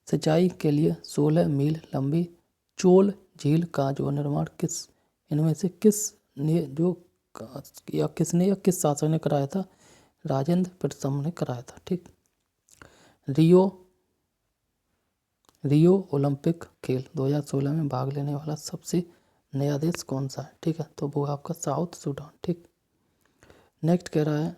सिंचाई के लिए 16 मील लंबी चोल झील का जो निर्माण इनमें से किस ने जो या किसने या किस शासक ने कराया था, राजेंद्र प्रथम ने कराया था, ठीक। रियो ओलंपिक खेल 2016 में भाग लेने वाला सबसे नया देश कौन सा है, ठीक है, तो वो आपका साउथ सूडान, ठीक। नेक्स्ट कह रहा है,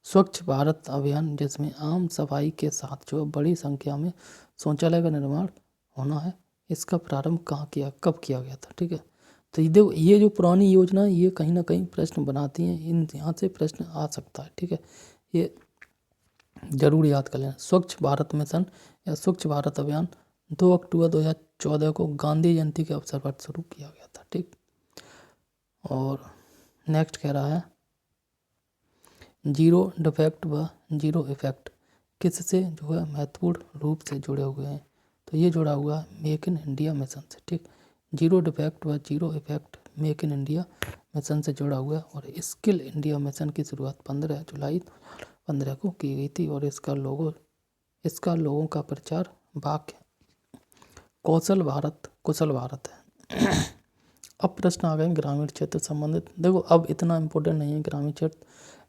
स्वच्छ भारत अभियान जिसमें आम सफाई के साथ जो बड़ी संख्या में शौचालय का निर्माण होना है, इसका प्रारंभ कब किया गया था, ठीक है। तो ये देखो, ये जो पुरानी योजना है ये कहीं ना कहीं प्रश्न बनाती हैं, इन यहाँ से प्रश्न आ सकता है, ठीक है, ये जरूर याद कर लेना। स्वच्छ भारत मिशन या स्वच्छ भारत अभियान 2 अक्टूबर 2014 को गांधी जयंती के अवसर पर शुरू किया गया था, ठीक। और नेक्स्ट कह रहा है, जीरो डिफेक्ट व जीरो इफेक्ट किससे जो है महत्वपूर्ण रूप से जुड़े हुए हैं, तो ये जुड़ा हुआ है मेक इन इंडिया मिशन से, ठीक। जीरो डिफेक्ट व zero effect make in India mission से जुड़ा हुआ है। और स्किल इंडिया मिशन की शुरुआत 15 जुलाई 2015 को की गई थी, और इसका लोगों का प्रचार वाक्य कौशल भारत कुशल भारत है। अब प्रश्न आ गए ग्रामीण क्षेत्र संबंधित। देखो अब इतना इम्पोर्टेंट नहीं है ग्रामीण क्षेत्र,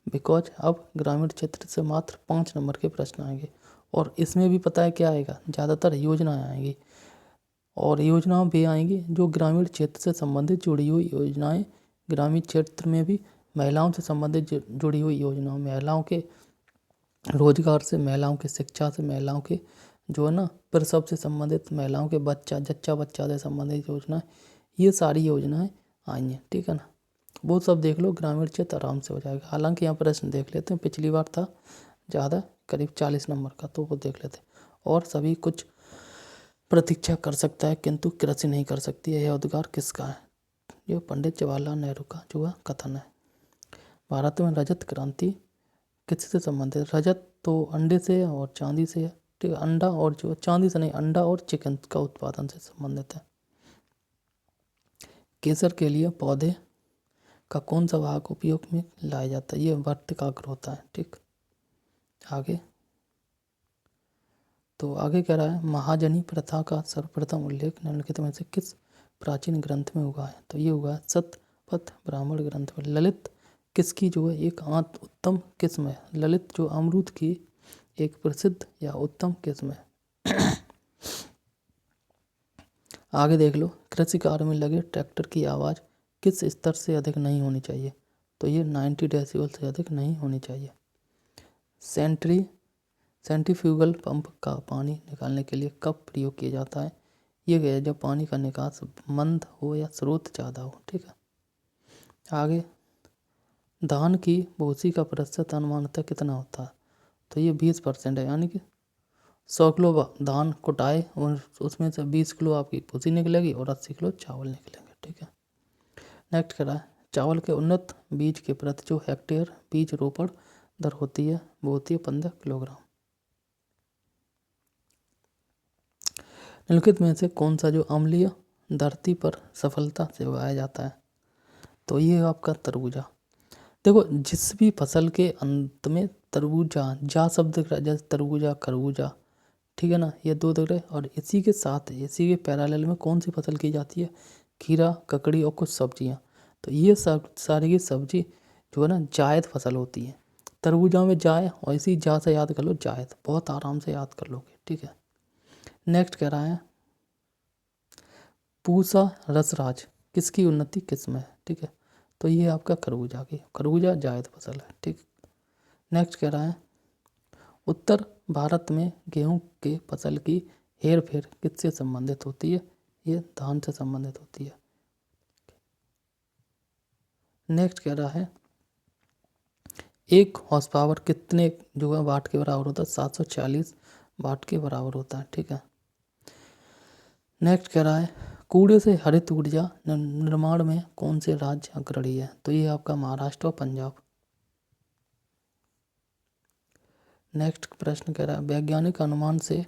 बिकॉज अब ग्रामीण क्षेत्र से मात्र 5 नंबर के प्रश्न आएंगे, और इसमें भी पता है क्या आएगा, ज़्यादातर योजनाएं आएंगी, और योजनाएं भी आएंगी जो ग्रामीण क्षेत्र से संबंधित जुड़ी हुई योजनाएं। ग्रामीण क्षेत्र में भी महिलाओं से संबंधित जुड़ी हुई योजनाओं, महिलाओं के रोजगार से, महिलाओं की शिक्षा से, महिलाओं के जो है ना प्रसव से संबंधित, महिलाओं के जच्चा बच्चा से संबंधित योजनाएं, ये सारी योजनाएं आई हैं, ठीक है ना। वो सब देख लो, ग्रामीण क्षेत्र आराम से हो जाएगा। हालांकि यहाँ प्रश्न देख लेते हैं, पिछली बार था ज़्यादा, करीब 40 नंबर का, तो वो देख लेते हैं। और सभी कुछ प्रतीक्षा कर सकता है किंतु कृषि नहीं कर सकती है, यह उद्गार किसका है, ये पंडित जवाहरलाल नेहरू का जो है कथन है। भारत में रजत क्रांति किससे संबंधित, रजत तो अंडे से और चांदी से है, ठीक है, अंडा और जो चांदी से नहीं, अंडा और चिकन का उत्पादन से संबंधित है। केसर के लिए पौधे का कौन सा भाग उपयोग में लाया जाता है, ये वर्तिकाग्र होता है, ठीक। आगे तो आगे कह रहा है, महाजनी प्रथा का सर्वप्रथम उल्लेख निम्नलिखित में से किस प्राचीन ग्रंथ में हुआ है, तो ये हुआ है शतपथ ब्राह्मण ग्रंथ में। ललित किसकी जो है एक उत्तम किस्म है, ललित जो अमरूद की एक प्रसिद्ध या उत्तम किस्म है। आगे देख लो, कृषि कार्य में लगे ट्रैक्टर की आवाज़ किस स्तर से अधिक नहीं होनी चाहिए? तो ये 90 डेसिबल से अधिक नहीं होनी चाहिए। सेंट्रीफ्यूगल पंप का पानी निकालने के लिए कब प्रयोग किया जाता है? ये है जब पानी का निकास मंद हो या स्रोत ज़्यादा हो। ठीक है, आगे, धान की भूसी का प्रतिशत अनुमानतः कितना होता है? तो ये 20% है, यानी कि 100 किलो धान कुटाए और उसमें से 20 किलो आपकी भूसी निकलेगी और 80 किलो चावल निकलेंगे। ठीक है, नेक्स्ट करा है, चावल के उन्नत बीज के प्रति जो हेक्टेयर बीज रोपण दर होती है वो होती है 15 किलोग्राम। निम्नलिखित में से कौन सा जो अम्लीय धरती पर सफलता से उगाया जाता है? तो ये आपका तरबूजा। देखो, जिस भी फसल के अंत में तरबूजा जा शब्द दिख रहा है, जैसे तरबूजा, खरबूजा, ठीक है ना, ये दो दिख रहे हैं, और इसी के साथ इसी के पैरेलल में कौन सी फसल की जाती है? खीरा, ककड़ी और कुछ सब्जियाँ। तो ये सब सारी की सब्जी जो है ना जायद फसल होती है। तरबूजा में जाए, और इसी जा से याद कर लो जायद, बहुत आराम से याद कर लोगे। ठीक है, नेक्स्ट कह रहा है पूसा रसराज किसकी उन्नति किस्म है? ठीक है, तो ये आपका खरबूजा की, खरबूजा जायद फसल है। ठीक, नेक्स्ट कह रहा है उत्तर भारत में गेहूं के फसल की हेर फेर किससे संबंधित होती है? ये धान से संबंधित होती है। नेक्स्ट कह रहा है 1 हॉर्स पावर कितने जो है वाट के बराबर होता है? 740 वाट के बराबर होता है। ठीक है, नेक्स्ट कह रहा है कूड़े से हरित ऊर्जा निर्माण में कौन से राज्य अग्रणी है? तो ये आपका महाराष्ट्र और पंजाब। नेक्स्ट प्रश्न कह रहा है वैज्ञानिक अनुमान से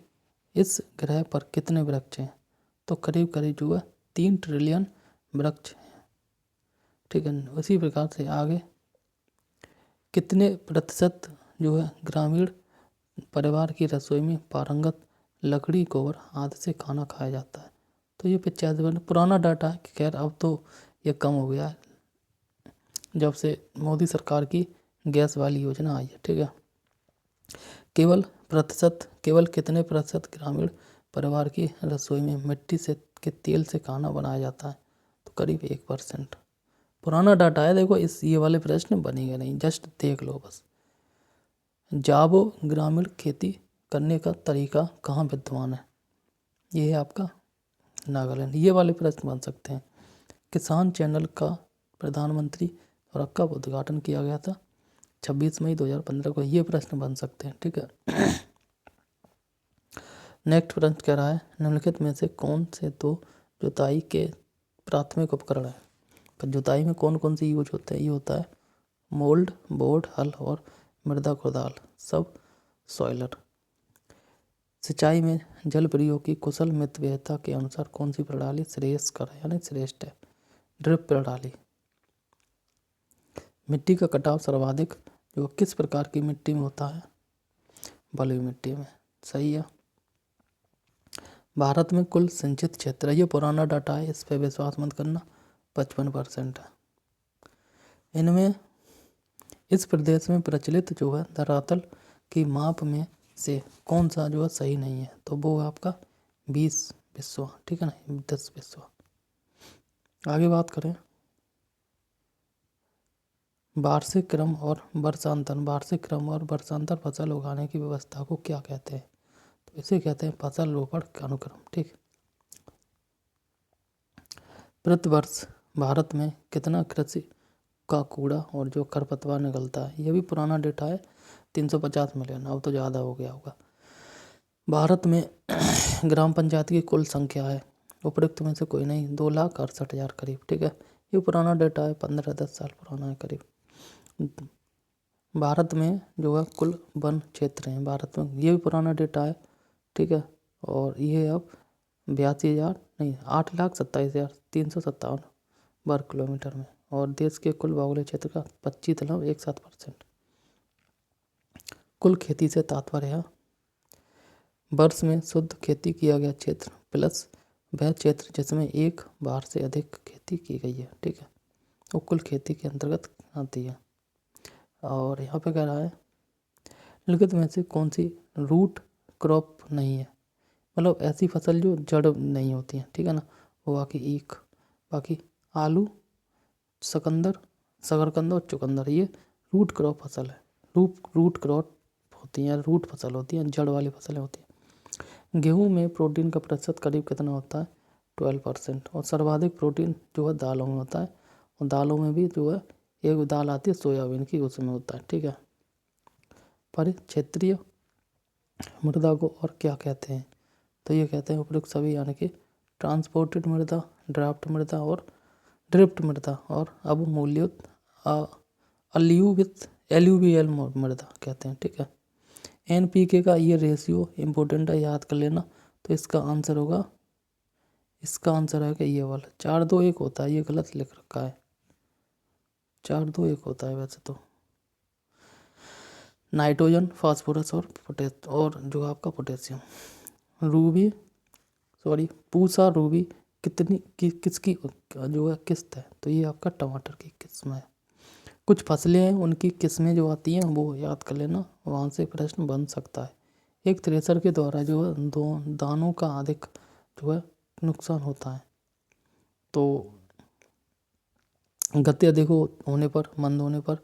इस ग्रह पर कितने वृक्ष हैं? तो करीब करीब जो है 3 ट्रिलियन वृक्ष हैं। ठीक है, उसी प्रकार से आगे कितने प्रतिशत जो है ग्रामीण परिवार की रसोई में पारंगत लकड़ी, गोबर आदि से खाना खाया जाता है? तो ये 85। पुराना डाटा है, खैर अब तो ये कम हो गया है जब से मोदी सरकार की गैस वाली योजना आई है। ठीक है, केवल कितने प्रतिशत ग्रामीण परिवार की रसोई में मिट्टी से के तेल से खाना बनाया जाता है? तो करीब 1%। पुराना डाटा है, देखो इस ये वाले प्रश्न बनेंगे नहीं, जस्ट देख लो बस। जाबो ग्रामीण खेती करने का तरीका कहाँ विद्यमान है? ये है आपका नागालैंड। ये वाले प्रश्न बन सकते हैं। किसान चैनल का प्रधानमंत्री द्वारा कब उद्घाटन किया गया था? 26 मई 2015 को। ये प्रश्न बन सकते हैं। ठीक है, नेक्स्ट प्रश्न कह रहा है निम्नलिखित में से कौन से दो जुताई के प्राथमिक उपकरण है? तो जुताई में कौन कौन सी यूज होते हैं? ये होता है मोल्ड, बोर्ड, हल और मृदा खुदाल, सब सॉइलर। सिंचाई में जल प्रयोग की कुशल मितव्ययता के अनुसार कौन सी प्रणाली श्रेयस्कर है यानी श्रेष्ठ है? ड्रिप प्रणाली। मिट्टी का कटाव सर्वाधिक जो किस प्रकार की मिट्टी में होता है? बलुई मिट्टी में। सही है। भारत में कुल सिंचित क्षेत्र, ये पुराना डाटा है, इस पर विश्वास मत करना, 55% है। इनमें इस प्रदेश में प्रचलित जो है धरातल की माप में से कौन सा जो है सही नहीं है? तो वो है आपका 20 बिस्वा। ठीक है ना, 10 बिस्वा। आगे बात करें वार्षिक क्रम और वर्षांतर फसल उगाने की व्यवस्था को क्या कहते हैं? तो इसे कहते हैं फसल रोपण का अनुक्रम। ठीक, प्रतिवर्ष भारत में कितना कृषि का कूड़ा और जो खरपतवार निकलता है? ये भी पुराना डेटा है, 350 मिलियन, अब तो ज़्यादा हो गया होगा। भारत में ग्राम पंचायत की कुल संख्या है उपरोक्त में से कोई नहीं, 2,68,000 करीब। ठीक है, ये पुराना डेटा है, 15-10 साल पुराना है करीब। भारत में जो है कुल वन क्षेत्र हैं भारत में, ये भी पुराना डेटा है। ठीक है, और ये अब 8,27,357 वर्ग किलोमीटर में, और देश के कुल भौगोलिक क्षेत्र का 25.17%। कुल खेती से तात्पर्य है वर्ष में शुद्ध खेती किया गया क्षेत्र प्लस वह क्षेत्र जिसमें एक बार से अधिक खेती की गई है। ठीक है, वो कुल खेती के अंतर्गत आती है। और यहाँ पे कह रहा है निम्नलिखित में से कौन सी रूट क्रॉप नहीं है? मतलब ऐसी फसल जो जड़ नहीं होती है। ठीक है ना, हुआ कि ईख। बाकी आलू, शकरकंद और चुकंदर ये रूट क्रॉप फसल है। रूट क्रॉप होती हैं, रूट फसल होती हैं, जड़ वाली फसलें होती हैं। गेहूं में प्रोटीन का प्रतिशत करीब कितना होता है? 12%। और सर्वाधिक प्रोटीन जो है दालों में होता है, और दालों में भी जो है एक दाल आती है सोयाबीन की, उसमें होता है। ठीक है। परिक्षेत्रीय मृदा को और क्या कहते हैं? तो ये कहते हैं उपयुक्त सभी, यानी कि ट्रांसपोर्टेड मृदा, ड्राफ्ट मृदा और ड्रिफ्ट मृदा, और अवमूल्यित एल्यूवियल मृदा कहते हैं। ठीक है। NPK का ये रेशियो इम्पोर्टेंट है, याद कर लेना। तो इसका आंसर है कि ये वाला 4:2:1 होता है, ये गलत लिख रखा है, 4:2:1 होता है वैसे तो। नाइट्रोजन, फास्फोरस और जो आपका पोटेशियम। पूसा रूबी किसकी जो है किस्त है? तो ये आपका टमाटर की किस्म है। कुछ फसलें हैं उनकी किस्में जो आती हैं वो याद कर लेना, वहाँ से प्रश्न बन सकता है। एक थ्रेसर के द्वारा जो है दानों का अधिक जो है नुकसान होता है। तो गति अधिक होने पर, मंद होने पर,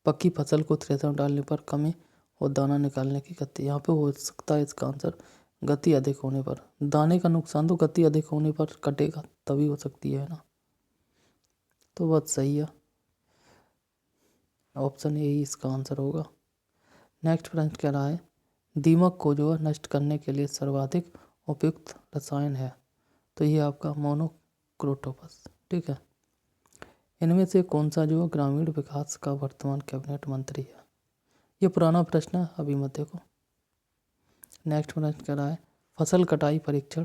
पक्की फसल को थ्रेसर डालने पर कमी और दाना निकालने की गति, यहाँ पे हो सकता है इसका आंसर गति अधिक होने पर। दाने का नुकसान तो गति अधिक होने पर कटेगा तभी हो सकती है ना। तो बात सही है, ऑप्शन ए ही इसका आंसर होगा। नेक्स्ट प्रश्न कह रहा है दीमक को जो है नष्ट करने के लिए सर्वाधिक उपयुक्त रसायन है? तो ये आपका मोनोक्रोटोफास। ठीक है। इनमें से कौन सा जो ग्रामीण विकास का वर्तमान कैबिनेट मंत्री है? ये पुराना प्रश्न है, अभी मत देखो। नेक्स्ट प्रश्न कह रहा है फसल कटाई परीक्षण,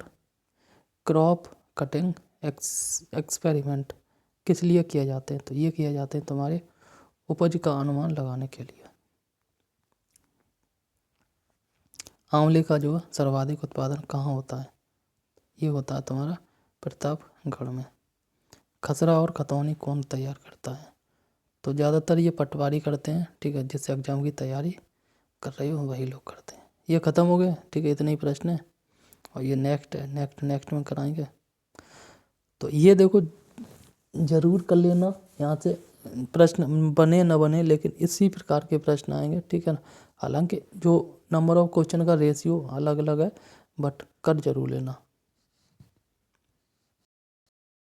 क्रॉप कटिंग एक्सपेरिमेंट किस लिए किए जाते हैं? तो ये किए जाते हैं तुम्हारे उपज का अनुमान लगाने के लिए। आंवले का जो है सर्वाधिक उत्पादन कहाँ होता है? ये होता है तुम्हारा प्रतापगढ़ में। खसरा और खतौनी कौन तैयार करता है? तो ज़्यादातर ये पटवारी करते हैं। ठीक है। जिस एग्जाम की तैयारी कर रहे हो वही लोग करते हैं। ये ख़त्म हो गए। ठीक है, इतने ही प्रश्न है, और ये नेक्स्ट है, नेक्स्ट में कराएंगे। तो ये देखो ज़रूर कर लेना, यहाँ से प्रश्न बने न बने लेकिन इसी प्रकार के प्रश्न आएंगे। ठीक है ना। हालांकि जो नंबर ऑफ क्वेश्चन का रेशियो अलग अलग है, बट कर जरूर लेना।